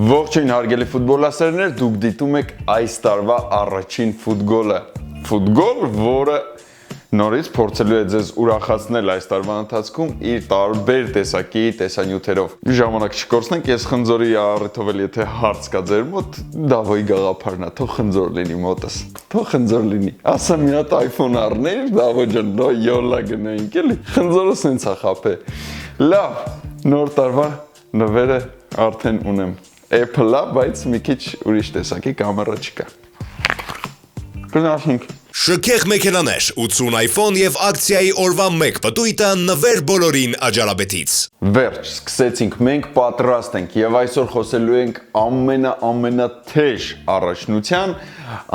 Ողջույն հարգելի ֆուտբոլասերներ, դուք դիտում եք այս տարվա առաջին ֆուտբոլը։ Ֆուտբոլ, որը նորից փորձելու է ձեզ ուրախացնել այս տարվա ընթացքում իր տարբեր տեսակի տեսանյութերով։ Ժամանակ չկորցնենք, ես խնձորի առիթով էլ եթե հարց կա ձեր մոտ, Դավոյի գաղափարն է, թող խնձոր լինի մոտս։ Թող խնձոր լինի։ Ասա մի հատ iPhone առնեիր, Դավո ջան, նո յոլա գնայինք էլի։ Խնձորը սենց է խափե։ Լավ, նոր տարվա նվերը արդեն ունեմ։ Apple-ը, բայց մի քիչ ուրիշ տեսակի կամերա չկա։ Գնացինք։ Շքեղ մեքենաներ, 80 iPhone եւ ակցիայի օրվա 1 պտույտը նվեր բոլորին Աջարաբեթից։ Վերջ, սկսեցինք, մենք պատրաստ ենք եւ այսօր խոսելու ենք ամենաթեժ առաջնության,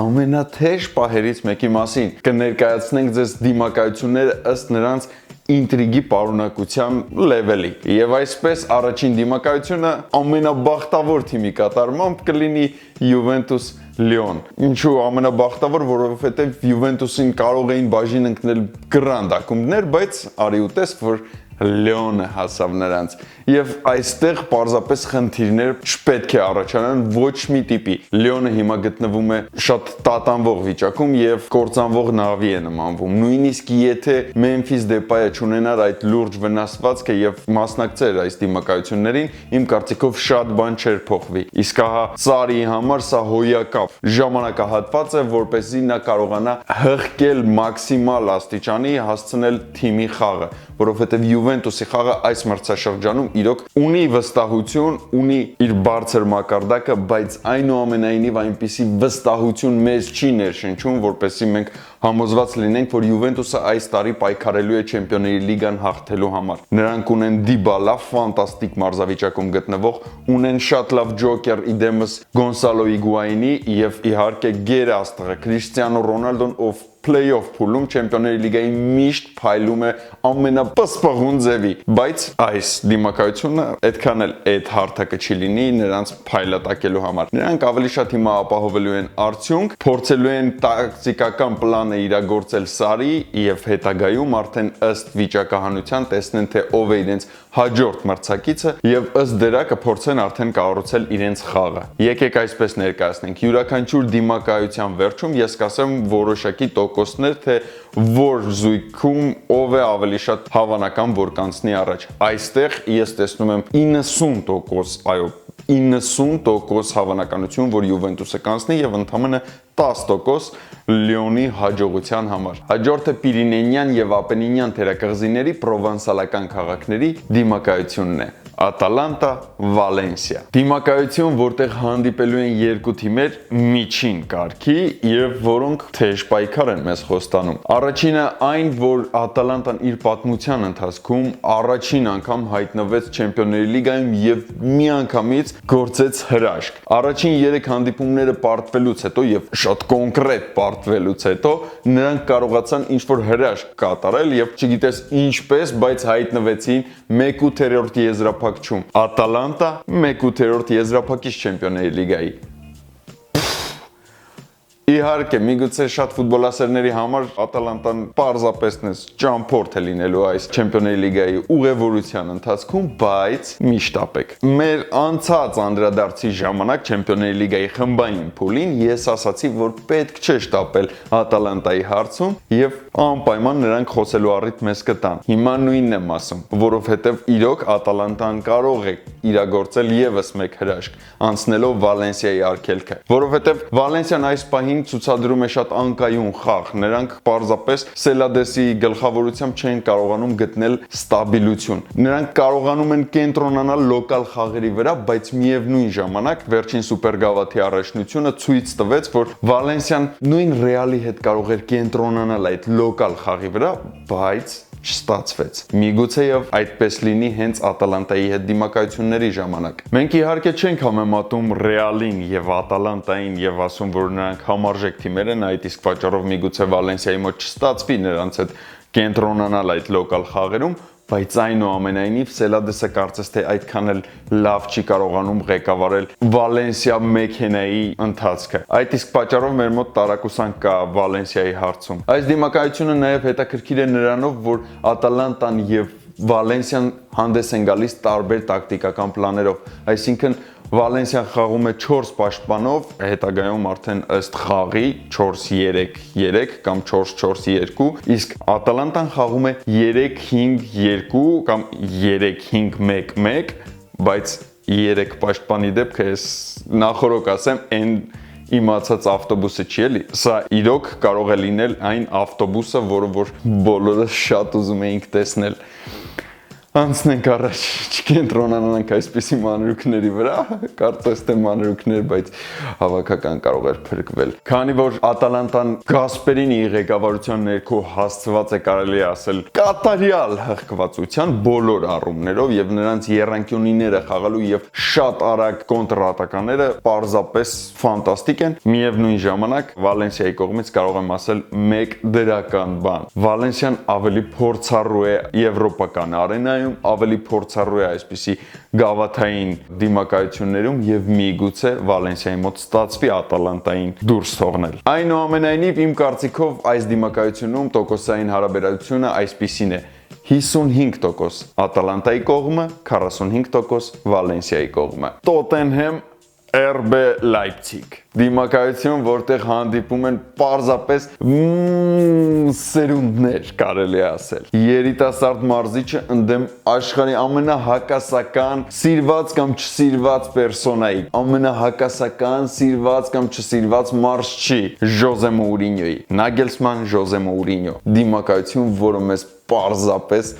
ամենաթեժ պահերից մեկի մասին։ Կներկայացնենք ձեզ դիմակայությունները ըստ նրանց ինտրիգի պարունակության լեվելի։ Եվ այսպես առաջին դիմակայությունը ամենաբախտավոր թիմի կատարմամբ կլինի Juventus Lyon։ Ինչու ամենաբախտավոր, որովհետև Juventus-ին կարող էին բաժին ընկնել գրանդ ակումբներ, բայց արի ուտես, որ Lyon-ը հասավ նրանց։ Եվ այստեղ պարզապես խնդիրներ չպետք է առաջանան ոչ մի տիպի։ Lyon-ը հիմա գտնվում է շատ տատանվող վիճակում եւ կործանվող նավի է նմանվում։ Նույնիսկ եթե Memphis Depay-ը չունենար այդ լուրջ վնասվածքը եւ մասնակցեր այս դիմակայություններին, իմ կարծիքով շատ բան չէր փոխվի։ Իսկ ահա Սարիի համար սա հոյակապ ժամանակահատված է, որպեսզի նա կարողանա հղկել մաքսիմալ աստիճանի հասցնել թիմի խաղը, որովհետեւ Juventus-ի խաղը այս մրցաշրջանում իրոք ունի վստահություն, ունի իր բարձր մակարդակը, բայց այնուամենայնիվ այնպիսի վստահություն մեզ չի ներշնչում, որպեսզի մենք համոզված լինենք, որ Juventus-ը այս տարի պայքարելու է Չեմպիոնների լիգան հաղթելու համար։ Նրանք ունեն Դիբալա, ֆանտաստիկ մարզավիճակում գտնվող, ունեն շատ լավ ջոկեր իդեմս Գոնսալո Իգուայինի եւ իհարկե գերաստղը Քրիշտիանո Ռոնալդոն, ով play-off փուլում Չեմպիոնների լիգայի միշտ փայլում է ամենապսպղուն ձևի, բայց այս դիմակայությունը այդքան էլ այդ հարթակը չի լինի նրանց փայլատակելու համար։ Նրանք ավելի շատ հիմա ապահովելու են արդյունք, փորձելու են տակտիկական պլանը իրագործել Սարի եւ հետագայում արդեն ըստ վիճակահանության տեսնեն թե ով է իրենց հաջորդ մրցակիցը եւ ըստ դրա կփորձեն արդեն կառուցել իրենց խաղը։ Եկեք այսպես ներկայացնենք յուրաքանչյուր դիմակայության վերջում ես կասեմ որոշակի տոկոսներ, թե որ զույգում ով է ավելի շատ հավանական որ կանցնի առաջ։ Այստեղ ես տեսնում եմ 90%, այո, 90% հավանականություն, որ Juventus-ը կանցնի եւ ընդամենը 10% Lyon-ի հաջողության համար։ Հաջորդը Պիրինենյան եւ Ապենինյան թերակղզիների պրովանսալական քաղաքների դիմակայությունն է։ Ատալանտա, Վալենսիա։ Դիմակայություն, որտեղ հանդիպելու են երկու թիմեր միջին կարգի եւ որոնք թեժ պայքար են մեզ խոստանում։ Առաջինը այն, որ Ատալանտան իր պատմության ընթացքում առաջին անգամ հայտնվեց Չեմպիոնների լիգայում եւ միանգամից գործեց հրաշք։ Առաջին 3 հանդիպումները պարտվելուց հետո եւ շատ կոնկրետ պարտվելուց հետո նրանք կարողացան ինչ-որ հրաշք կատարել եւ չգիտես ինչպես, բայց հայտնվեցին 1/8 եզրափակում։ Ատալանտա 1/8 եզրափակիչ Չեմպիոնների լիգայի։ Իհարկե, միգուցե շատ ֆուտբոլասերների համար Ատալանտան պարզապես ճամփորդ է լինելու այս Չեմպիոնների լիգայի ուղևորության ընթացքում, բայց մի շտապեք։ Մեր անցած անդրադարձի ժամանակ Չեմպիոնների լիգայի խմբային փուլին ես ասացի, որ պետք չէ շտապել Ատալանտայի հարցում եւ անպայման նրանք խոսելու առիթ մեզ կտան։ Հիմա նույնն եմ ասում, որովհետեւ իրոք Ատալանտան կարող է իրագործել եւս մեկ հրաշք, անցնելով Վալենսիայի արգելքը, որովհետեւ Վալենսիան այս պահին ցուցադրում է շատ անկայուն խաղ։ Նրանք պարզապես Սելադեսի գլխավորությամբ չեն կարողանում գտնել ստաբիլություն։ Նրանք կարողանում են կենտրոնանալ լոկալ խաղերի վրա, բայց միևնույն ժամանակ վերջին սուպերգավաթի առաջնությունը ցույց տվեց, որ Վալենսիան նույն Ռեալի հետ կարող էր կենտրոնանալ այդ լոկալ խաղի վրա, բայց չստացվեց։ Միգուցե եւ այդպես լինի հենց Ատալանտայի հետ դիմակայությունների ժամանակ։ Մենք իհարկե չենք համեմատում Ռեալին եւ Ատալանտային եւ ասում, որ նրանք համարժեք թիմեր են, այդ իսկ պատճառով միգուցե Վալենսիայի մոտ չստացվի նրանց հետ կենտրոնանալ այդ լոկալ խաղերում, բայց այնուամենայնիվ Սելադեսը կարծես թե այդքան էլ լավ չի կարողանում ղեկավարել Վալենսիա մեքենայի ընթացքը։ Այդ իսկ պատճառով մեր մոտ տարակուսանք կա Վալենսիայի հարցում։ Այս դիմակայությունը նաև հետաքրքիր է նրանով, որ Ատալանտան եւ Վալենսիան հանդես են գալիս տարբեր տակտիկական պլաներով, այսինքն Վալենսիան խաղում է 4 պաշտպանով, հետագայում արդեն ըստ խաղի 4-3-3 կամ 4-4-2, իսկ Ատալանտան խաղում է 3-5-2 կամ 3-5-1-1, բայց 3 պաշտպանի դեպքը ես նախորոք ասեմ, այն իմացած ավտոբուսը չի էլի, սա իրոք կարող է լինել այն ավտոբուսը, որը որ բոլորը շատ ուզում էինք տեսնել։ Անցնենք առաջ, չկենտրոնանանք այսպիսի մանրուքների վրա, կարծես թե մանրուքներ, բայց հավաքական կարող էր փրկվել։ Քանի որ Ատալանտան Գասպերինի ղեկավարության ներքո հասցված է կարելի ասել կատարյալ հղկվածության բոլոր առումներով եւ նրանց եռանկյունիները խաղալու եւ շատ արագ կոնտրատականները պարզապես ֆանտաստիկ են, միևնույն ժամանակ Վալենսիայի կողմից կարող եմ ասել մեկ դրական բան։ Վալենսիան ավելի փորձառու է եվրոպական արենայում, ավելի փորձառու է այսպիսի գավաթային դիմակայություններում եւ միգուցե Վալենսիայի մոտ ստացվի Ատալանտային դուրս թողնել։ Այնուամենայնիվ իմ կարծիքով այս դիմակայությունում տոկոսային հարաբերությունը այսպիսին է. 55% Ատալանտայի կողմը, 45% Վալենսիայի կողմը։ Տոտենհեմ RB Leipzig դիմակայություն, որտեղ հանդիպում են պարզապես սերունդներ, կարելի է ասել։ Երիտասարդ մարզիչը ընդդեմ աշխարհի ամենահակասական սիրված կամ չսիրված պերսոնայի, ամենահակասական սիրված կամ չսիրված մարզչի Ժոզե Մոուրինյոյի, Նագելսման Ժոզե Մոուրինյո դիմակայություն, որը մեզ պարզապես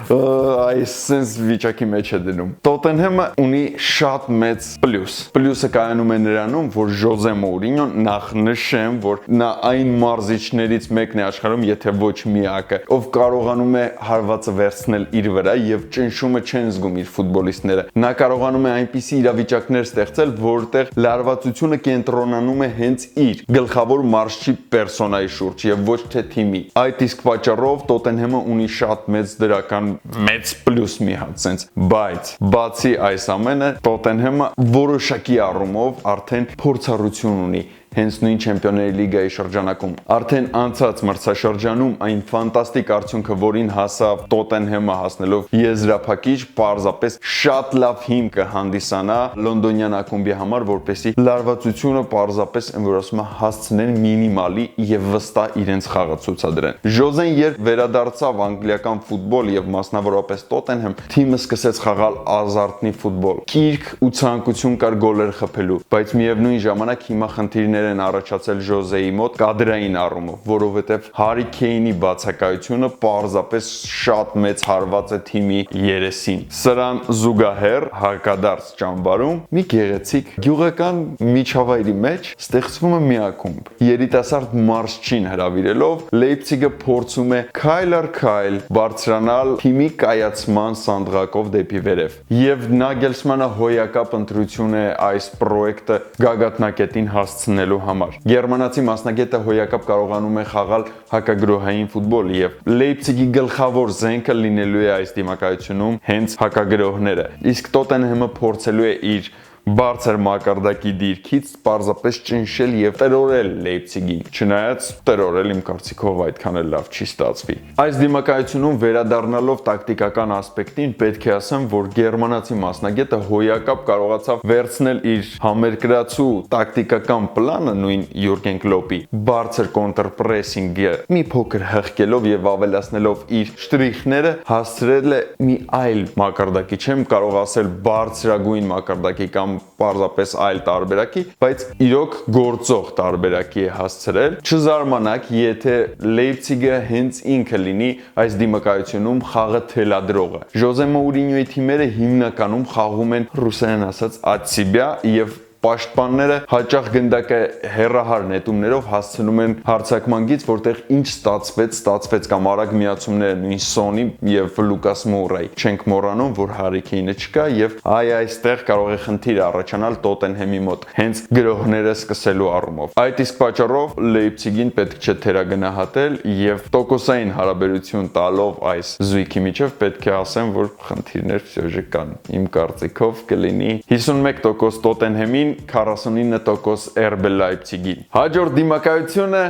այս sense վիճակի մեջ է դնում։ Տոտենհեմը ունի շատ մեծ պլյուս։ Պլյուսը կայանում է նրանում, որ Ժոզե Մոուրինյոն նախ նշեմ, որ նա այն մարզիչներից մեկն է աշխարհում, եթե ոչ միակը, ով կարողանում է հարվածը վերցնել իր վրա եւ ճնշումը չեն զգում իր ֆուտբոլիստները։ Նա կարողանում է այնպիսի իրավիճակներ ստեղծել, որտեղ լարվածությունը կենտրոնանում է հենց իր գլխավոր մարզչի պերսոնայի շուրջ եւ ոչ թե թիմի։ Այդ իսկ պատճառով Տոտենհեմը ունի շատ մեծ դրական մեծ պլյուս մի հատ sense, բայց բացի այս ամենը Տոտենհեմը որոշակի առումով արդեն փորձառություն ունի հենց նույն Չեմպիոնների լիգայի շրջանակում։ Արդեն անցած մրցաշրջանում այն ֆանտաստիկ արդյունքը, որին հասավ Տոտենհեմը հասնելով եզրափակիչ, պարզապես շատ լավ հիմք կհանդիսանա լոնդոնյան ակումբի համար, որպեսզի լարվածությունը պարզապես որ ասում է հասցնեն մինիմալի եւ վստահ իրենց խաղը ցուցադրեն։ Ժոզեն երբ վերադարձավ անգլիական ֆուտբոլ եւ մասնավորապես Տոտենհեմ, թիմը սկսեց խաղալ ազարտնի ֆուտբոլ։ Կիրք ու ցանկություն կար գոլեր խփելու, բայց միևնույն ժամանակ հիմա խնդիրներ են առաջացել Ժոզեի մոտ կադրային առումով, որովհետև Հարի Քեյնի բացակայությունը պարզապես շատ մեծ հարված է թիմի երեսին։ Սրան զուգահեռ հարկադարձ ճամբարում մի գեղեցիկ գյուղական միջավայրի մեջ ստեղծվում է մի ակումբ։ Երիտասարդ մարզչին հրավիրելով Լեյպցիգը փորձում է քայլ առ քայլ բարձրանալ թիմի կայացման սանդղակով դեպի վերև։ Եվ Նագելսմանը հոյակապ ընտրություն է այս պրոյեկտը գագաթնակետին հասցնելու համար։ Գերմանացի մասնագետը հոյակապ կարողանում է խաղալ հակագրոհային ֆուտբոլ եւ Լեյպցիգի գլխավոր զենքը լինելու է այս դիմակայությունում հենց հակագրոհները։ Իսկ Տոտենհեմը փորձելու է իր բարձր մակարդակի դիրքից պարզապես ճնշել եւ տրորել Լեյպցիգին, չնայած տրորել իմ կարծիքով այդքան էլ լավ չի ստացվի։ Այս դիմակայությունում վերադառնալով տակտիկական ասպեկտին, պետք է ասեմ, որ գերմանացի մասնագետը հոյակապ կարողացավ վերցնել իր համերկրացու տակտիկական պլանը նույն Յուրգեն Կլոպի բարձր կոնտրպրեսինգը մի փոքր հղկելով եւ ավելացնելով իր շտրիխները հասցրել է մի այլ մակարդակի, չեմ կարող ասել բարձրագույն մակարդակի կամ պարզապես այլ տարբերակի, բայց իրոք գործող տարբերակի է հասցրել։ Չզարմանաք, եթե Լեյպցիգը հենց ինքը լինի այս դիմակայությունում խաղը թելադրողը։ Ժոզե Մոուրինյոյի թիմերը հիմնականում խաղում են ռուսերեն ասած «Ատսիբյա» եւ պաշտպանները հաճախ գնդակը հերահար նետումներով հասցնում են հարձակման գիծ, որտեղ ինչ ստացվեց կամ արագ միացումները նույն Սոնի եւ Լուկաս Մոուրայի։ Չենք մոռանում, որ Հարի Քեյնը չկա եւ այստեղ կարող է խնդիր առաջանալ Տոտենհեմի մոտ, հենց գրոհները սկսելու առումով։ Այդ իսկ պատճառով Լեյպցիգին պետք չէ թերագնահատել եւ տոկոսային հարաբերություն տալով այս զույգի միջև պետք է ասեմ, որ խնդիրներ всё կան։ Իմ կարծիքով կլինի 51% Տոտենհեմին, 49% RB Leipzig-ին։ Հաջորդ դիմակայությունը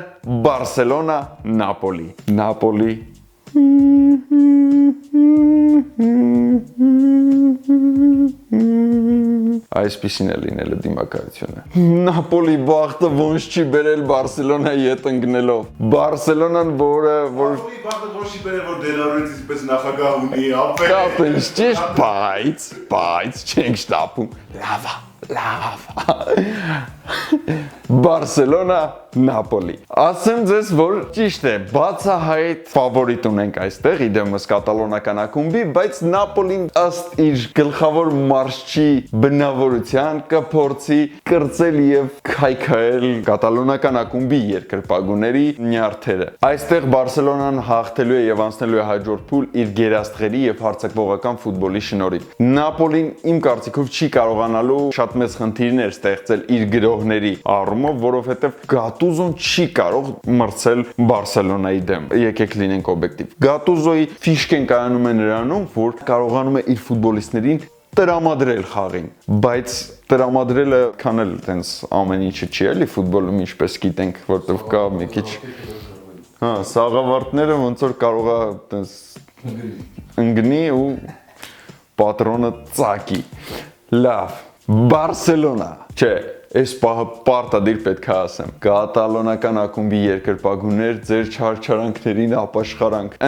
Բարսելոնա Նապոլի։ Նապոլի Այսպիսին է լինել դիմակայությունը։ Նապոլի բախտը ոնց չի բերել Բարսելոնայի հետ ընկնելով։ Բարսելոնան, որ Նապոլի բախտը ոնց չի բերել, որ Դելարուից իսպես նախագահ ունի, ապեր։ կապեն ճիշտ, բայց չենք շտապում։ Լավ։ Բարսելոնա, Նապոլի։ Ասեմ ձեզ, որ ճիշտ է, բացահայտ ֆավորիտ ունենք այստեղ, իդեմս կատալոնական ակումբի, բայց Նապոլին ըստ իր գլխավոր մարշչի բնավորության կփորձի կրծել եւ քայքայել կատալոնական ակումբի երկրպագուների նյարդերը։ Այստեղ Բարսելոնան հաղթելու է եւ անցնելու է հաջորդ փուլ իր գերաստղերի եւ հարձակվողական ֆուտբոլի շնորհիվ։ Նապոլին իմ կարծիքով չի կարողանալու շատ մեծ խնդիրներ ստեղծել իր գրողների առումով, որովհետեւ Գատուզոն չի կարող մրցել Բարսելոնայի դեմ։ Եկեք լինենք օբյեկտիվ։ Գատուզոյի ֆիշկեն կայանում է նրանում, որ կարողանում է իր ֆուտբոլիստներին տրամադրել խաղին, բայց տրամադրելը քանել տենց ամեն ինչը չի էլի ֆուտբոլում ինչպես գիտենք, որտեղ կա մի քիչ սաղավարտները ոնց որ կարող է տենց ընկնի ու պատրոնը ծակի։ Լավ, Բարսելոնա, չէ, այս պահը պարտադիր պետք է ասեմ, կատալոնական ակումբի երկրպագուներ ձեր չարչարանքներին ապաշխարանք,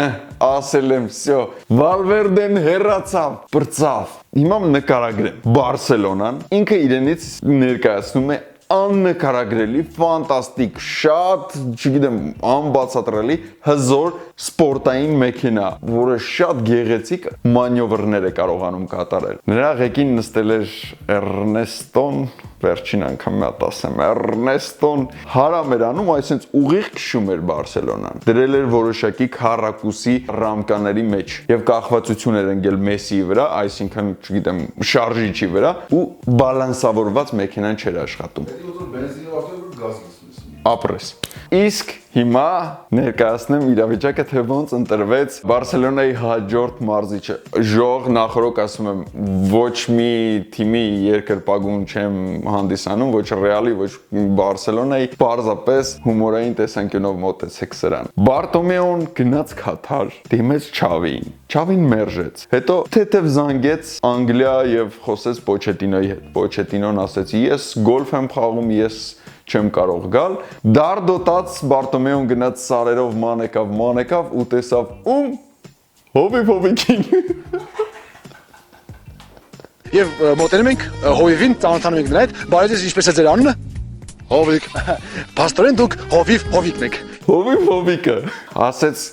ասել եմ, վсё, Վալվերդեն հեռացավ, պրծավ, հիմա նկարագրեմ, Բարսելոնան ինքը իրենից ներկայացնում է աննկարագրելի, ֆանտաստիկ, շատ, չգիտեմ, անբացատրելի, հզոր սպորտային մեքենա, որը շատ գեղեցիկ մանյովրներ է կարողանում կատարել։ Նրա ղեկին նստել էր Էրնեստոն, վերջին անգամ մի հատ ասեմ, Էրնեստոն հարամ էր անում, այսինքն ուղիղ քշում էր Բարսելոնան։ Դրել էր որոշակի քառակուսի ռամկաների մեջ եւ կախվածություն էր ընկել Մեսիի վրա, այսինքն, չգիտեմ, շարժիչի վրա ու բալանսավորված մեքենան չէր աշխատում։ Ապրես։ Իսկ հիմա ներկայացնեմ իրավիճակը, թե ոնց ընտրվեց Բարսելոնայի հաջորդ մարզիչը։ Ժող նախորոք ասում եմ, ոչ մի թիմի երկրպագուն չեմ հանդիսանում, ոչ Ռեալի, ոչ Բարսելոնայի, պարզապես հումորային տեսանկյունով մոտեցեք սրան։ Բարտոմեոն գնաց Քաթար, դիմեց Չավիին։ Չավին մերժեց։ Հետո թեթև զանգեց Անգլիա եւ խոսեց Պոչետինոյի հետ։ Պոչետինոն ասեց. «Ես գոլֆ եմ խաղում, ես չեմ կարող գալ»։ Դարդոտած Բարտոմեոն գնաց սարերով մանեկավ ու տեսավ ում Հովիվին։ Եվ մոտենում ենք Հովիվին, ծանոթանում ենք նրա հետ, բարև ինչպես է ձեր անունը։ Հովիկ։ Պաստորեն դուք Հովիկն եք։ Հովիկը ասեց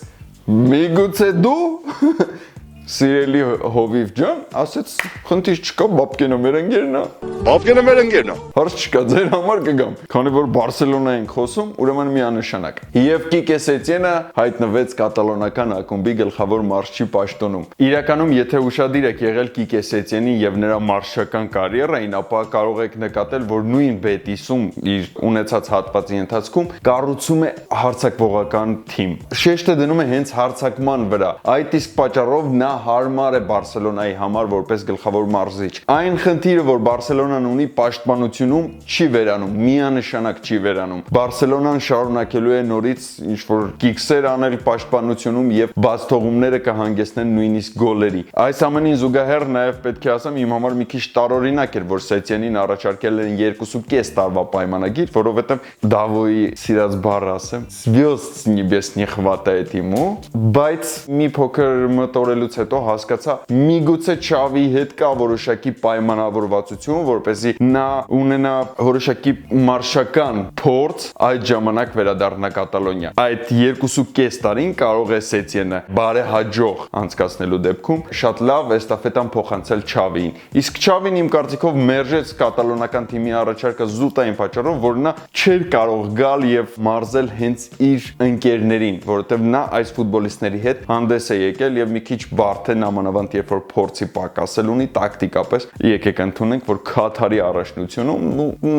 միգուցե դու սիրելի Հովիվ ջան, ասեց խնդիր չկա, բաբկենը մեր ընկերն է։ Բաբկենը մեր ընկերն է։ Հարց չկա, ձեր համար կգամ։ Քանի որ Բարսելոնա ենք խոսում, ուրեմն միանշանակ։ Եվ Կիկե Սետիենը հայտնվեց կատալոնական ակումբի գլխավոր մարշչի պաշտոնում։ Իրականում, եթե ուշադիր եք եղել Կիկե Սետիենի եւ նրա մարշչական կարիերային, ապա կարող եք նկատել, որ նույն Բետիսում իր ունեցած հատվածի ընթացքում կառուցում է հարձակվողական թիմ։ Շեշտը դնում է հենց հարձակման վրա։ Այդ իսկ պատճառով նա հարմար է Բարսելոնայի համար որպես գլխավոր մարզիչ։ Այն խնդիրը, որ Բարսելոնան ունի, պաշտպանությունում չի վերանում, միանշանակ չի վերանում։ Բարսելոնան շարունակելու է նորից ինչ-որ կիքսեր անել պաշտպանությունում եւ բաց թողումները կհանգեցնեն նույնիսկ գոլերի։ Այս ամենին զուգահեռ նաեւ պետք է ասեմ, իմ համար մի քիչ տարօրինակ էր, որ Սետիենին առաջարկել են 2.5 տարվա պայմանագիր, որովհետեւ Դավոյի սիրած բառը ասեմ, «Звёзд небес не хватает ему», բայց մի փոքր մտորելուց հետո հասկացա միգուցե Չավի հետ կա որոշակի պայմանավորվածություն, որպեսզի նա ունենա որոշակի մարշական փորձ այդ ժամանակ վերադառնա Կատալոնիա։ Այդ 2.5 տարին կարող է Սետիենը բարեհաջող անցկացնելու դեպքում շատ լավ էստաֆետան փոխանցել Չավիին։ Իսկ Չավին իմ կարծիքով մերժեց կատալոնական թիմի առաջարկը զուտային պատճառով, որ նա չէր կարող գալ եւ մարզել հենց իր ընկերներին, որովհետեւ նա այս ֆուտբոլիստների հետ հանդես է եկել եւ մի քիչ բարդ է նամանավանդ երբ որ փորձի պակասել ունի տակտիկապես։ Եկեք ընդունենք, որ Քաթարի առաջնությունում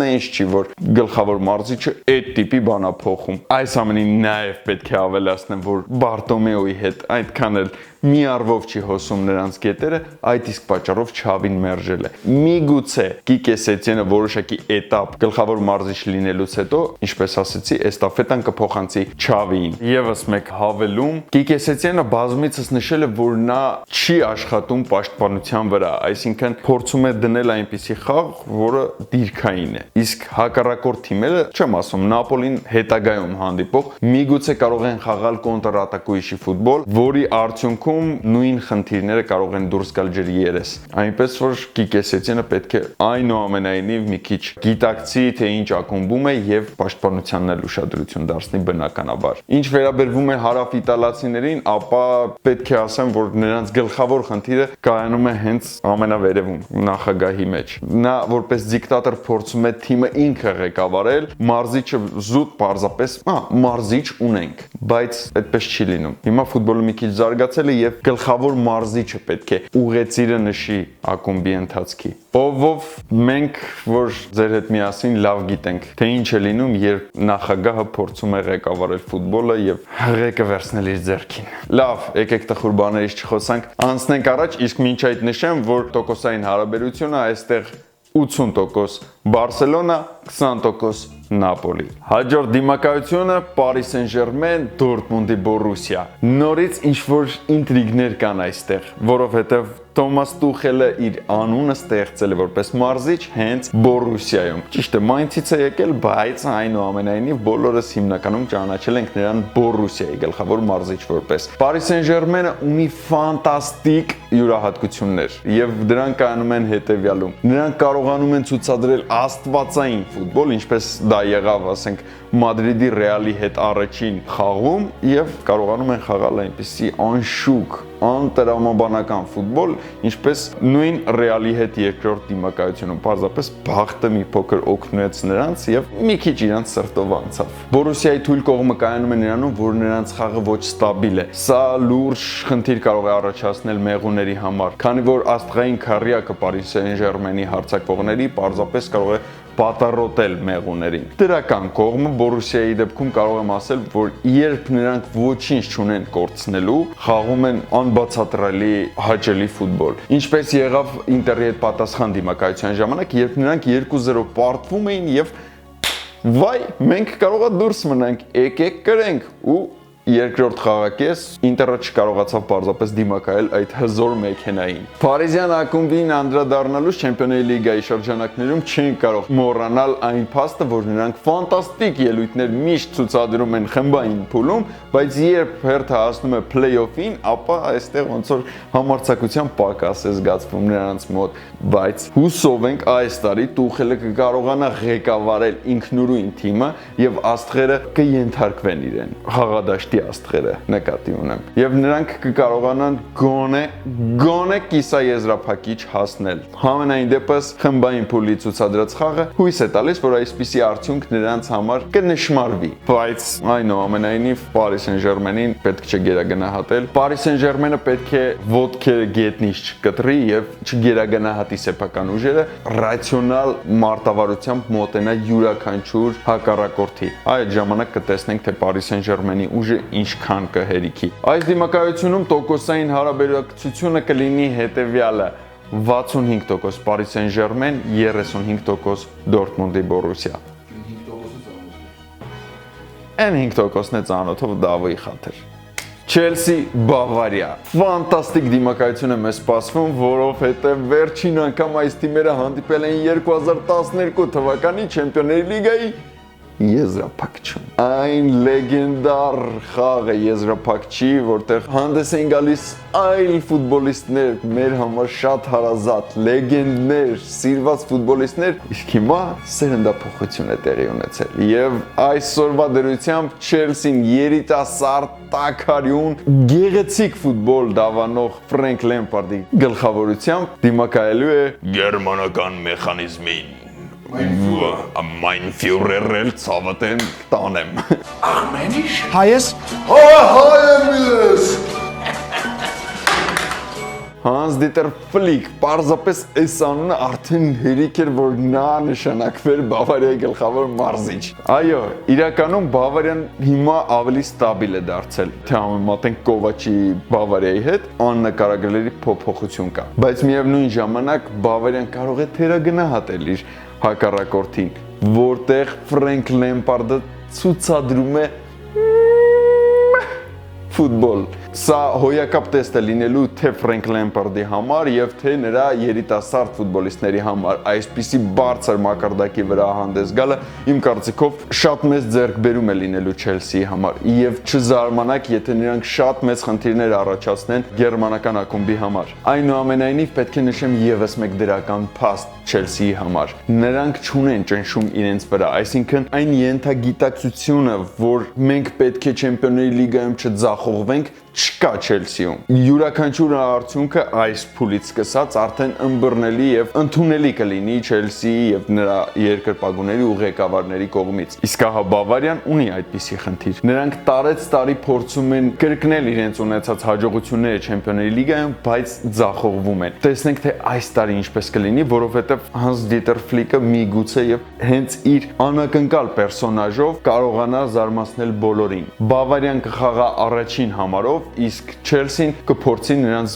նենց չի, որ գլխավոր մարզիչը այդ տիպի բանա փոխում։ Այս ամենին նաև պետք է ավելացնեմ, որ Բարտոմեոյի հետ այդքան էլ մի առվով չի հոսում նրանց կետերը, այդ իսկ պատճառով Չավին մերժել է։ Միգուցե Կիկե Սետիենը որոշակի էտապ գլխավոր մարզիչ լինելուց հետո, ինչպես ասեցի, էստաֆետան կփոխանցի Չավիին։ Եվս մեկ հավելում, Կիկե Սետիենը բազմիցս նշել է, որ նա չի աշխատում պաշտպանության վրա, այսինքն փորձում է դնել այնպիսի խաղ, որը դիրքային է։ Իսկ հակառակորդ թիմերը, չեմ ասում, Նապոլին հետագայում հանդիպող միգուցե կարող են խաղալ կոնտրատակուիչի ֆուտբոլ, որի արդյունքում նույն խնդիրները կարող են դուրս գալ ջրի երես։ Այնպես որ Կիկեսեցյանը պետք է այնուամենայնիվ մի քիչ գիտակցի, թե ինչ ակումբում է եւ պաշտպանությանն էլ ուշադրություն դարձնի բնականաբար։ Ինչ վերաբերվում է հարավ իտալացիներին, ապա պետք է ասեմ, որ նրանց գլխավոր խնդիրը կայանում է հենց ամենավերևում, նախագահի մեջ։ Նա որպես դիկտատոր փորձում է թիմը ինքը ղեկավարել, մարզիչը զուտ պարզապես, մարզիչ ունենք, բայց այդպես չի լինում։ Հիմա ֆուտբոլը մի քիչ զարգացել է եւ գլխավոր մարզիչը պետք է ուղեցիրը նշի ակումբի ընթացքի։ Ով մենք, որ ձեր հետ միասին լավ գիտենք, թե ինչ է լինում, երբ նախագահը փորձում է ղեկավարել ֆուտբոլը եւ ղեկը վերցնել իր ձեռքին։ Լավ, եկեք տխուր բաներից չխոսանք, անցնենք առաջ, իսկ մինչ այդ նշեմ, որ տոկոսային հարաբերությունը այստեղ 80% Բարսելոնա, 20% Նապոլի։ Հաջորդ դիմակայությունը Paris Saint-Germain, Dortmund-ի Borussia։ Նորից ինչ որ ինտրիգներ կան այստեղ, որովհետև Թոմաս Տուխելը իր անունը ստեղծել է որպես մարզիչ հենց Բորուսիայում։ Ճիշտ է, Մայնցից է եկել, բայց այնուամենայնիվ բոլորս հիմնականում ճանաչել ենք նրան Բորուսիայի գլխավոր մարզիչ որպես։ Paris Saint-Germain-ը ունի ֆանտաստիկ յուրահատկություններ եւ դրանք կայանում են հետեւյալում։ Նրանք կարողանում են ցուցադրել աստվածային ֆուտբոլ, ինչպես դա եղավ, ասենք, Մադրիդի Ռեալի հետ առաջին խաղում եւ կարողանում են խաղալ այնպիսի անշուք, անտրամաբանական ֆուտբոլ, ինչպես նույն Ռեալի հետ երկրորդ դիմակայությունում։ Պարզապես բախտը մի փոքր օգնեց նրանց եւ մի քիչ իրանց սրտով անցավ։ Բորուսիայի թույլ կողմը կայանում է նրանում, որ նրանց խաղը ոչ ստաբիլ է։ Սա լուրջ խնդիր կարող է առաջացնել մեղուների համար, քանի որ աստղային քարյակը Paris Saint-Germain-ի հարձակվողների պարզապես կարող է պատառոտել մեղուներին։ Դրական կողմը Բորուսիայի դեպքում կարող եմ ասել, որ երբ նրանք ոչինչ չունեն կորցնելու, խաղում են անբացատրելի հաճելի ֆուտբոլ։ Ինչպես եղավ Ինտերի հետ պատասխան դիմակայության ժամանակ, երբ նրանք 2-0 պարտվում էին եւ վայ, մենք կարողա դուրս մնանք, եկեք կրենք ու երկրորդ խաղակես Ինտերը չկարողացավ պարզապես դիմակայել այդ հզոր մեքենային։ Փարիզյան ակումբին անդրադառնալուց Չեմպիոնների լիգայի շրջանակներում չեն կարող մոռանալ այն փաստը, որ նրանք ֆանտաստիկ ելույթներ միշտ ցուցադրում են խմբային փուլում, բայց երբ հերթը հասնում է փլեյօֆին, ապա այստեղ ոնց որ համարձակության պակաս է զգացվում նրանց մոտ, բայց հուսով ենք այս տարի Տուխելը կկարողանա ղեկավարել ինքնուրույն թիմը եւ աստղերը կենթարկվեն իրեն։ Խաղադաշտի աստղերը նկատի ունեմ եւ նրանք կկարողանան գոնե կիսաեզրափակիչ հասնել։ Համենայն դեպս խմբային փուլի ցուցադրած խաղը հույս է տալիս, որ այսպիսի արդյունք նրանց համար կնշմարվի, բայց այնուամենայնիվ Paris Saint-Germain-ին պետք չէ գերագնահատել։ Paris Saint-Germain-ը պետք է ոտքերը գետնից չկտրի եւ չգերագնահատի սեփական ուժերը, ռացիոնալ մարտավարությամբ մոտենա յուրաքանչյուր հակառակորդի։ Այդ ժամանակ կտեսնենք, թե Paris Saint-Germain-ի ուժը ինչքան կհերիքի։ Այս դիմակայությունում տոկոսային հարաբերակցությունը կլինի հետևյալը. 65% Paris Saint-Germain, 35% Dortmund-ի Borussia։ Այն 5%-ն է ծանոթով Դավոյի խաթր։ Chelsea Բավարիա։ Ֆանտաստիկ դիմակայություն է մեզ սպասվում, որովհետև վերջին անգամ այս թիմերը հանդիպել են 2012 թվականի Չեմպիոնների լիգայի եզրափակչում։ Այն լեգենդար խաղը եզրափակչի, որտեղ հանդես են գալիս այլ ֆուտբոլիստներ, մեր համար շատ հարազատ, լեգենդներ, սիրված ֆուտբոլիստներ, իսկ հիմա սերնդափոխություն է տեղի ունեցել։ Եվ այսօրվա դրությամբ Chelsea-ն երիտասարդ տաքարյուն գեղեցիկ ֆուտբոլ դավանող Ֆրենկ Լեմպարդի գլխավորությամբ դիմակայելու է գերմանական մեխանիզմին։ Mein Führer ցավտեն տանեմ։ Armenisch? Հայես Հայեմիլես։ Hans Dieter Flick, պարզապես այս անունը արդեն հերիք էր, որ նա նշանակվեր Բավարիայի գլխավոր մարզիչ։ Այո, իրականում Բավարիան հիմա ավելի ստաբիլ է դարձել, թե համեմատենք Կովաչի Բավարիայի հետ, աննկարագրելի փոփոխություն կա։ Բայց միևնույն ժամանակ Բավարիան կարող է թերագնահատել իր հակառակորդին, որտեղ Ֆրենկ Լեմպարդը ցուցադրում է ֆուտբոլ։ Սա հոյակապ տեստ է լինելու թե Ֆրենք Լեմպարդի համար եւ թե նրա երիտասարդ ֆուտբոլիստների համար։ Այսպիսի բարձր մակարդակի վրա հանդես գալը իմ կարծիքով շատ մեծ ձեռքբերում է լինելու Չելսիի համար եւ չզարմանաք, եթե նրանք շատ մեծ խնդիրներ առաջացնեն գերմանական ակումբի համար։ Այնուամենայնիվ պետք է նշեմ եւս մեկ դրական փաստ Չելսիի համար։ Նրանք չունեն ճնշում իրենց վրա, այսինքն այն ենթագիտակցությունը, որ մենք պետք է Չեմպիոնների լիգայում չձախողվենք, չկա Չելսիում։ Յուրաքանչյուր արդյունքը այս փուլից սկսած արդեն ըմբռնելի եւ ընդունելի կլինի Չելսիի եւ նրա երկրպագուների ու ղեկավարների կողմից։ Իսկ ահա Բավարիան ունի այդպիսի խնդիր։ Նրանք տարեց տարի փորձում են կրկնել իրենց ունեցած հաջողությունները Չեմպիոնների լիգայում, բայց ձախողվում են։ Տեսնենք թե այս տարի ինչպես կլինի, որովհետեւ Հանս Դիտեր Ֆլիկը միգուցե եւ հենց իր անակնկալ պերսոնաժով կարողանա զարմացնել բոլորին։ Բավարիան կխաղա առաջին համարով, իսկ Չելսին կփորձի նրանց,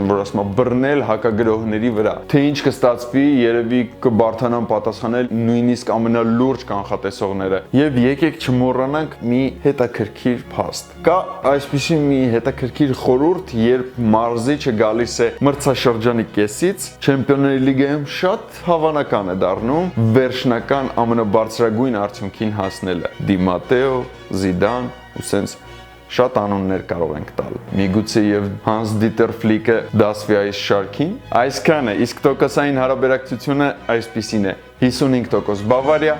որ ասում եմ, բռնել հակագրողների վրա։ Թե ինչ կստացվի, երևի կբարթանան պատասխանել նույնիսկ ամենալուրջ կանխատեսողները։ Եվ եկեք չմոռանանք մի հետաքրքիր փաստ։ Կա այսպիսի մի հետաքրքիր խորհուրդ, երբ մարզիչը գալիս է մրցաշրջանի կեսից, Չեմպիոնների լիգայում շատ հավանական է դառնում վերջնական ամենաբարձրագույն արդյունքին հասնելը։ Դի Մատեո, Զիդան ու սենց շատ անուններ կարող ենք տալ։ Միգուցե եւ Հանս Դիտեր Ֆլիկը դասվի այս շարքին։ Այսքանը, իսկ տոկոսային հարաբերակցությունը այսպիսին է. 55% Բավարիա,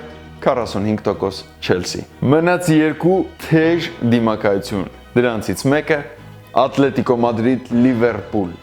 45% Չելսի։ Մնաց երկու թեժ դիմակայություն։ Դրանցից մեկը Ատլետիկո Մադրիդ Լիվերպուլ։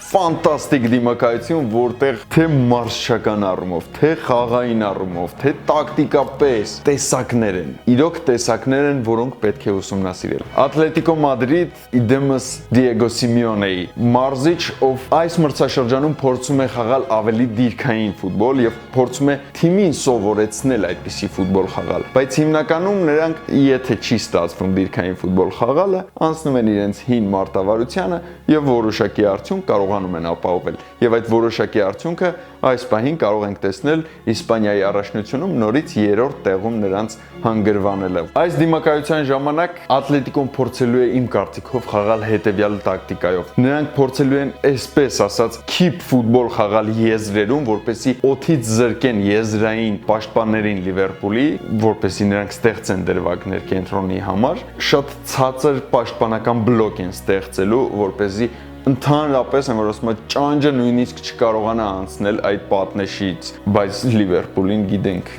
Ֆանտաստիկ դիմակայություն, որտեղ թե մարզչական առումով, թե խաղային առումով, թե տակտիկապես տեսակներ են։ Իրոք տեսակներ են, որոնք պետք է ուսումնասիրել։ Ատլետիկո Մադրիդ իդեմս Դիեգո Սիմեոնեի մարզիչ, ով այս մրցաշրջանում փորձում է խաղալ ավելի դիրքային ֆուտբոլ եւ փորձում է թիմին սովորեցնել այդպիսի ֆուտբոլ խաղալ։ Բայց հիմնականում նրանք, եթե չի ստացվում դիրքային ֆուտբոլ խաղալը, անցնում են իրենց հին մարտավարությանը եւ որոշակի արդյունք կարողանում են ապահովել։ Եվ այդ որոշակի արդյունքը այս պահին կարող ենք տեսնել Իսպանիայի առաջնությունում նորից երրորդ տեղում նրանց հանգրվանելը։ Այս դիմակայության ժամանակ Ատլետիկոն փորձելու է իմ կարծիքով խաղալ հետևյալ տակտիկայով։ Նրանք փորձելու են այսպես ասած քիփ ֆուտբոլ խաղալ եզրերում, որպեսզի օդից զրկեն եզրային պաշտպաններին Լիվերպուլի, որպեսզի նրանք ստեղծեն դրվագներ կենտրոնի համար, շատ ցածր պաշտպանական բլոկ են ստեղծելու, որպեսզի ընդհանրապես եմ որ ասում եմ ճանճը նույնիսկ չկարողանա անցնել այդ պատնեշից, բայց Լիվերպուլին գիտենք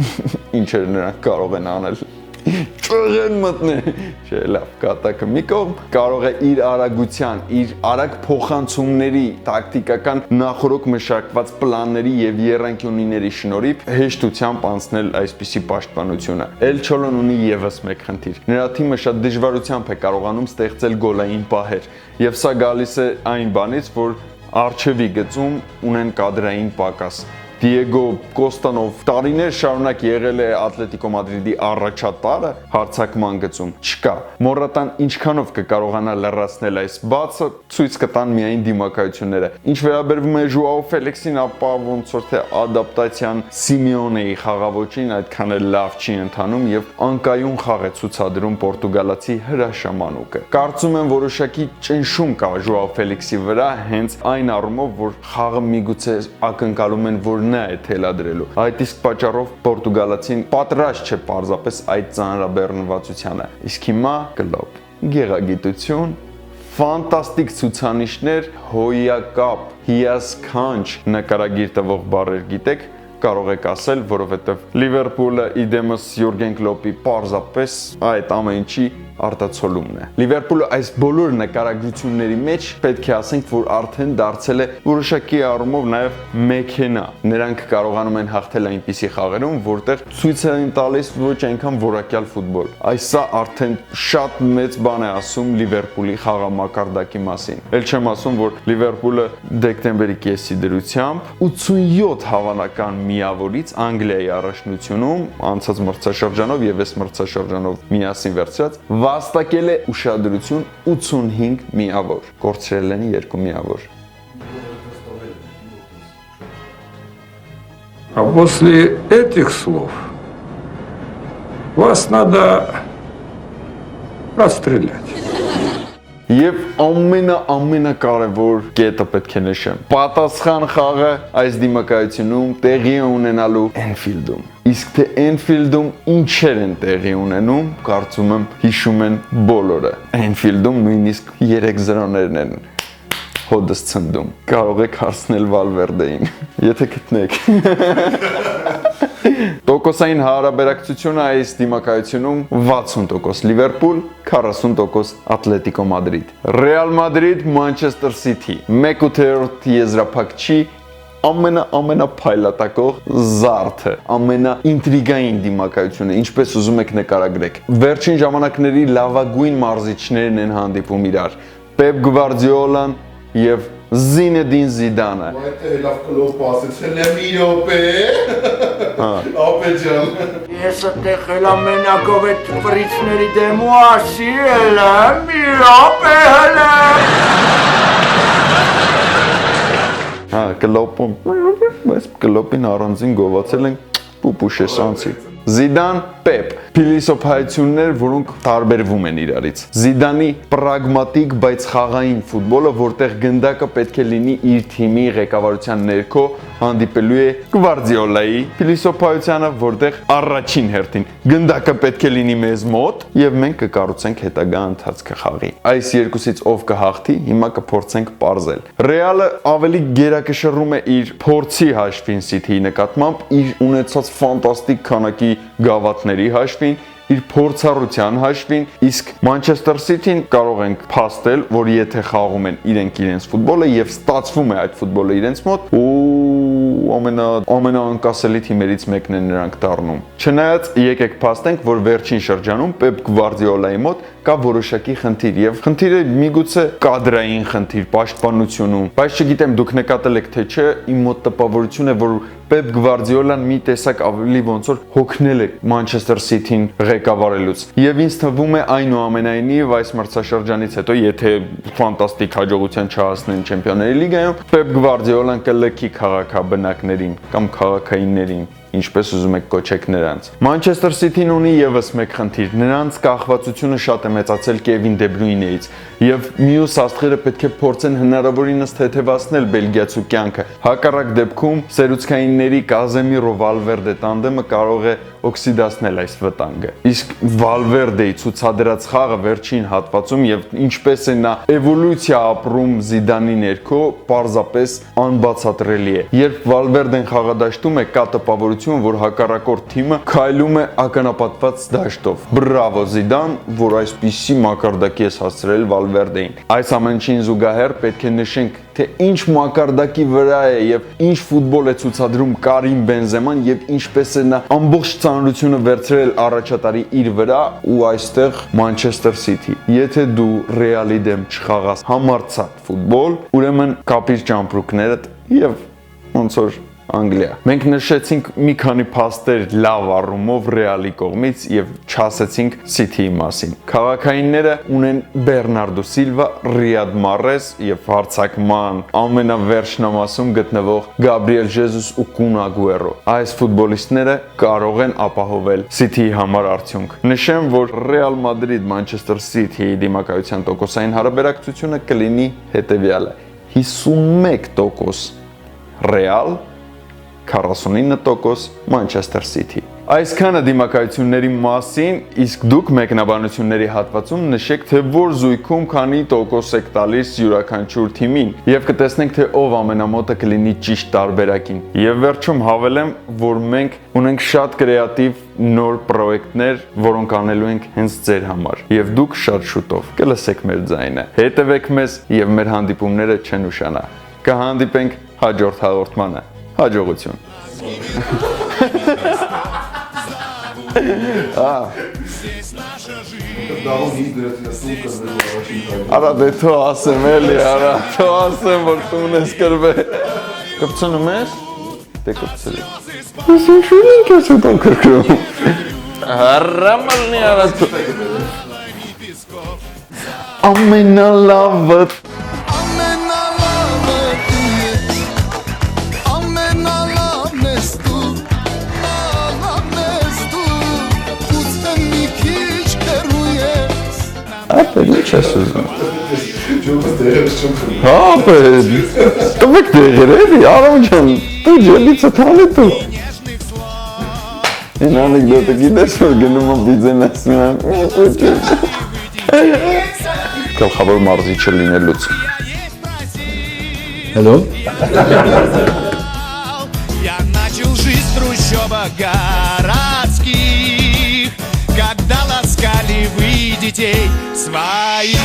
ինչեր նրանք կարող են անել։ Ճղեն մտնել։ Չէ, լավ, կատակը մի կողմ կարող է իր արագության, իր արագ փոխանցումների, տակտիկական նախորոք մշակված պլանների եւ եռանկյունիների շնորհիվ հեշտությամբ անցնել այսպիսի պաշտպանությունը։ Էլ Չոլոն ունի եւս մեկ խնդիր։ Նրա թիմը շատ դժվարությամբ է կարողանում ստեղծել գոլային պահեր, եւ սա գալիս է այն բանից, որ արչեվի գծում ունեն կադրային պակաս։ Դիեգո Կոստանով տարիներ շարունակ եղել է Ատլետիկո Մադրիդի առաջատարը հարցակման գծում։ Չկա։ Մորատան ինչքանով կկարողանա լրացնել այս բացը, ցույց կտան միայն դիմակայությունները։ Ինչ վերաբերվում է Ժուաո Ֆելիքսին, ապա ոնց որ թե ադապտացիան Սիմեոնեի խաղաոճին այդքան էլ լավ չի ընթանում եւ անկայուն խաղ է ցուցադրում պորտուգալացի հրաշամանուկը։ Կարծում եմ որոշակի ճնշում կա Ժուաո Ֆելիքսի վրա, հենց այն առումով, որ խաղը միգուցե ակնկալում են, որ նա է թելադրելու։ Այդ իսկ պատճառով պորտուգալացին պատրաստ չէ պարզապես այդ ծանրաբեռնվածությանը։ Իսկ հիմա կլոպ գեղագիտություն, ֆանտաստիկ ցուցանիշներ, հոյակապ, հիասքանչ նկարագիր տվող բառեր գիտեք, կարող եք ասել, որովհետև Լիվերպուլը իդեմս Յուրգեն Կլոպի պարզապես այդ ամեն ինչի արտացոլումն է։ Լիվերպուլը այս բոլոր նկարագրությունների մեջ պետք է ասենք, որ արդեն դարձել է որոշակի առումով նաև մեքենա։ Նրանք կարողանում են հաղթել այնպիսի խաղերում, որտեղ ցույց են տալիս ոչ այնքան որակյալ ֆուտբոլ։ Այսա արդեն շատ մեծ բան է ասում Լիվերպուլի խաղամակարդակի մասին։ Էլ չեմ ասում, որ Լիվերպուլը դեկտեմբերի կեսի դրությամբ 87 հավանական միավորից Անգլիայի առաջնությունում անցած մրցաշրջանով եւ այս մրցաշրջանով միասին վերցրած վաստակել է ուշադրություն 85 միավոր, կորցրել են 2 միավոր։ А после этих слов вас надо расстрелять. Եվ ամենակարևոր կետը պետք է նշեմ։ Պատասխան խաղը այս դիմակայությունում տեղի է ունենալու Anfield-ում։ Իսկ թե Anfield-ում ինչեր են տեղի ունենում, կարծում եմ հիշում են բոլորը։ Anfield-ում նույնիսկ 3-0-ներն են հոդս ցնդում։ Կարող եք հարցնել Valverde-ին, եթե գտնեք։ Տոկոսային հարաբերակցությունը այս դիմակայությունում 60% Լիվերպուլ, 40% Ատլետիկո Մադրիդ։ Ռեալ Մադրիդ, Մանչեսթեր Սիթի 1/8 եզրափակչի ամենափայլատակող զարդը, ամենաինտրիգային դիմակայությունը, ինչպես ուզում եք նկարագրեք։ Վերջին ժամանակների լավագույն մարզիչներն են հանդիպում իրար։ Պեպ Գվարդիոլան եւ Զինեդին Զիդանը։ Այդ լավ կլոպ ասեցել եմ մի րոպե։ Ապեջան։ Ես այդտեղ հելա մենակով այդ ֆրիցների դեմ ու ասի եմ, մի րոպե հելա։ Կլոպում, բայց կլոպին առանձին գովացել են պուպուշեսանցի։ Զիդան, Պեպ, փիլիսոփայություններ, որոնք տարբերվում են իրարից։ Զիդանի պրագմատիկ, բայց խաղային ֆուտբոլը, որտեղ գնդակը պետք է լինի իր թիմի ղեկավարության ներքո, հանդիպելու է Գվարդիոլայի փիլիսոփայությանը, որտեղ առաջին հերթին գնդակը պետք է լինի մեզ մոտ եւ մենք կկառուցենք հետագա ընթացքը խաղի։ Այս երկուսից ով կհաղթի, հիմա կփորձենք պարզել։ Ռեալը ավելի գերակշռում է իր փորձի հաշվին Սիթիի նկատմամբ, իր ունեցած ֆանտաստիկ քանակի գավաթների հաշվին, իր փորձառության հաշվին, իսկ Մանչեսթեր Սիթին կարող ենք փաստել, որ եթե խաղում են իրենց ֆուտբոլը եւ ստացվում է այդ ֆուտբոլը իրենց մոտ, ամենաանկասելի թիմերից մեկն են նրանք դառնում։ Չնայած եկեք փաստենք, որ վերջին շրջանում Պեպ Գվարդիոլայի մոտ կա որոշակի խնդիր եւ խնդիրը միգուցե կադրային խնդիր, պաշտպանությունում, բայց չգիտեմ դուք նկատել եք թե չէ, իմ մոտ տպավորություն է, որ Պեպ Գվարդիոլան մի տեսակ ավելի ոնց որ հոգնել է Մանչեսթեր Սիթին ղեկավարելուց։ Եվ ինձ թվում է այնուամենայնիվ այս մրցաշրջանից հետո, եթե ֆանտաստիկ հաջողության չհասնեն Չեմպիոնների լիգայում, Պեպ Գվարդիոլան կլքի քաղաքաբնակներին կամ քաղաքայիններին, ինչպես ուզում եք կոչեք նրանց։ Մանչեսթեր Սիթին ունի եւս մեկ խնդիր, նրանց կախվածությունը շատ է մեծացել Կևին Դե Բրույնեից, եւ մյուս աստղերը պետք է փորձեն հնարավորինս թեթևացնել բելգիացու կյանքը։ Հակառակ դեպքում սերուցքայինների Կազեմիրո Վալվերդե տանդեմը կարող է օքսիդացնել այս վտանգը։ Իսկ Վալվերդեի ցուցադրած խաղը վերջին հատվածում եւ ինչպես է նա էվոլյուցիա ապրում Զիդանի ներքո, պարզապես անբացատրելի է։ Երբ Վալվերդեն խաղադաշտում է, կա տպավորություն, որ հակառակորդ թիմը քայլում է ականապատված դաշտով։ Բրավո Զիդան, որ այսպիսի մակարդակի է հասցրել Վալվերդեին։ Այս ամենին զուգահեռ պետք է նշենք, թե ինչ մակարդակի վրա է եւ ինչ ֆուտբոլ է ցուցադրում Կարիմ Բենզեման եւ ինչպես է նա ամբողջ ծանրությունը վերցրել առաջատարի իր վրա ու այստեղ Մանչեսթեր Սիթի։ Եթե դու Ռեալի դեմ չխաղաս համարձակ ֆուտբոլ, ուրեմն կապիր ճամպրուկներդ եւ ոնց որ Անգլիա։ Մենք նշեցինք մի քանի փաստեր լավ առումով Ռեալի կողմից եւ չասեցինք Սիթիի մասին։ Քաղաքայինները ունեն Բերնարդո Սիլվա, Ռիադ Մարես եւ հարցակման ամենավերջնամասում գտնվող Գաբրիել Ժեզուս ու Կուն Ագուերո։ Այս ֆուտբոլիստները կարող են ապահովել Սիթիի համար արդյունք։ Նշեմ, որ Ռեալ Մադրիդ Մանչեսթեր Սիթիի դիմակայության տոկոսային հարաբերակցությունը կլինի հետեւյալը. 51% Ռեալ, 49% Մանչեսթեր Սիթի։ Այսքանը դիմակայությունների մասին, իսկ դուք մեկնաբանությունների հատվածում նշեք, թե որ զույգում քանի տոկոս եք տալիս յուրաքանչյուր թիմին, եւ կտեսնենք, թե ով ամենամոտը կլինի ճիշտ տարբերակին։ Եվ վերջում հավելեմ, որ մենք ունենք շատ կրեատիվ նոր պրոյեկտներ, որոնք անելու ենք հենց ձեր համար, եւ դուք շատ շուտով կլսեք մեր ձայնը։ Հետևեք մեզ եւ մեր հանդիպումները չեն ուշանա։ Կհանդիպենք հաջորդ հաղորդմանը։ Հաջողություն։ Արա դե թո ասեմ էլի, արա թո ասեմ, որ տուն ես կրվե։ Կպցնում ես? Դե կպցրի։ Ես ինչ ենք ես հետո կրկրում։ Հարամալնի արա թո։ Ամենալավը Ապա ինչ ես ուզում։ Հա, բեր։ Տվեք դեղեր էլի, Արամ ջան, դու ջելիցը թալի դու։ Այն անեկդոտը գիտես, որ գնում եմ բիձեն ասում եմ։ Գլխավոր մարզիչը լինելուց։ Hello. Я начал жить в трущобах городских, когда ласкали вы детей своих.